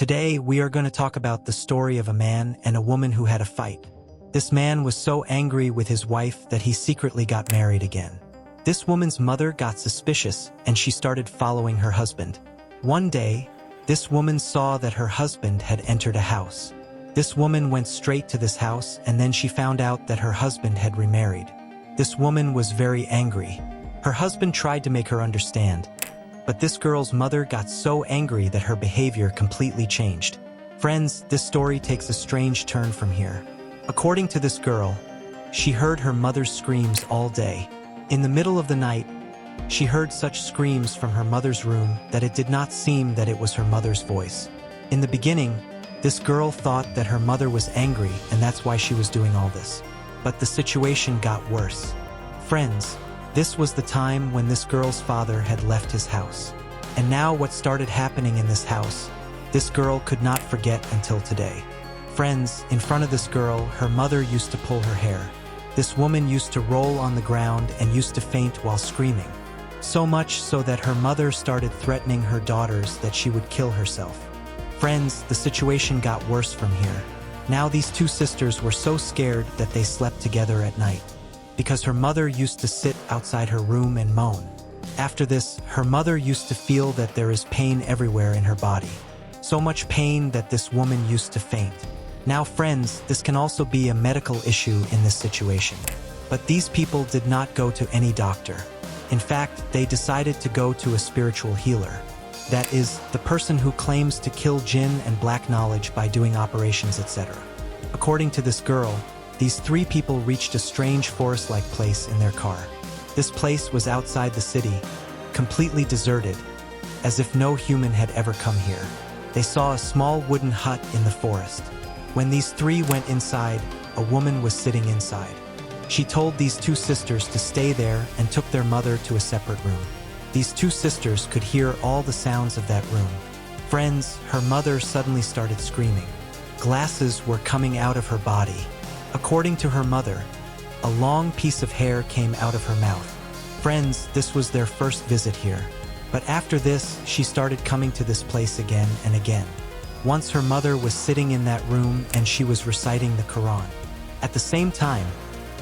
Today, we are going to talk about the story of a man and a woman who had a fight. This man was so angry with his wife that he secretly got married again. This woman's mother got suspicious and she started following her husband. One day, this woman saw that her husband had entered a house. This woman went straight to this house and then she found out that her husband had remarried. This woman was very angry. Her husband tried to make her understand, but this girl's mother got so angry that her behavior completely changed. Friends, this story takes a strange turn from here. According to this girl, she heard her mother's screams all day. In the middle of the night, she heard such screams from her mother's room that it did not seem that it was her mother's voice. In the beginning, this girl thought that her mother was angry and that's why she was doing all this. But the situation got worse. Friends, this was the time when this girl's father had left his house. And now what started happening in this house, this girl could not forget until today. Friends, in front of this girl, her mother used to pull her hair. This woman used to roll on the ground and used to faint while screaming. So much so that her mother started threatening her daughters that she would kill herself. Friends, the situation got worse from here. Now these two sisters were so scared that they slept together at night, because her mother used to sit outside her room and moan. After this, her mother used to feel that there is pain everywhere in her body. So much pain that this woman used to faint. Now friends, this can also be a medical issue in this situation. But these people did not go to any doctor. In fact, they decided to go to a spiritual healer. That is, the person who claims to kill jinn and black knowledge by doing operations, etc. According to this girl, these three people reached a strange forest-like place in their car. This place was outside the city, completely deserted, as if no human had ever come here. They saw a small wooden hut in the forest. When these three went inside, a woman was sitting inside. She told these two sisters to stay there and took their mother to a separate room. These two sisters could hear all the sounds of that room. Friends, her mother suddenly started screaming. Glasses were coming out of her body. According to her mother, a long piece of hair came out of her mouth. Friends, this was their first visit here. But after this, she started coming to this place again and again. Once her mother was sitting in that room and she was reciting the Quran. At the same time,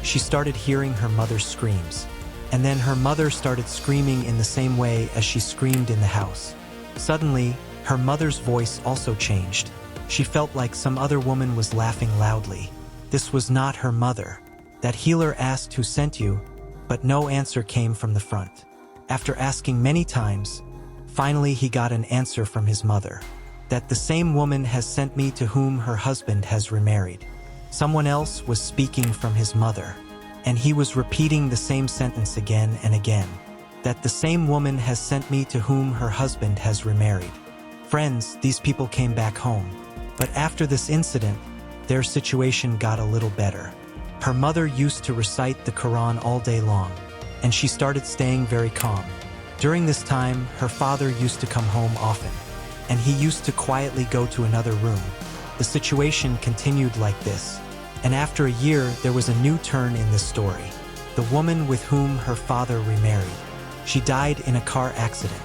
she started hearing her mother's screams. And then her mother started screaming in the same way as she screamed in the house. Suddenly, her mother's voice also changed. She felt like some other woman was laughing loudly. This was not her mother. That healer asked who sent you, but no answer came from the front. After asking many times, finally he got an answer from his mother. That the same woman has sent me to whom her husband has remarried. Someone else was speaking from his mother, and he was repeating the same sentence again and again. That the same woman has sent me to whom her husband has remarried. Friends, these people came back home. But after this incident, their situation got a little better. Her mother used to recite the Quran all day long, and she started staying very calm. During this time, her father used to come home often, and he used to quietly go to another room. The situation continued like this, and after a year, there was a new turn in this story. The woman with whom her father remarried. She died in a car accident.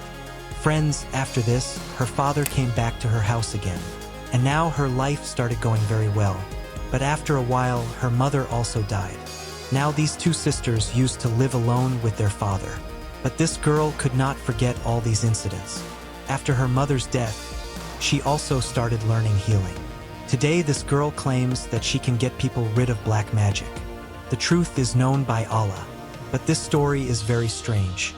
Friends, after this, her father came back to her house again. And now her life started going very well. But after a while, her mother also died. Now these two sisters used to live alone with their father. But this girl could not forget all these incidents. After her mother's death, she also started learning healing. Today this girl claims that she can get people rid of black magic. The truth is known by Allah. But this story is very strange.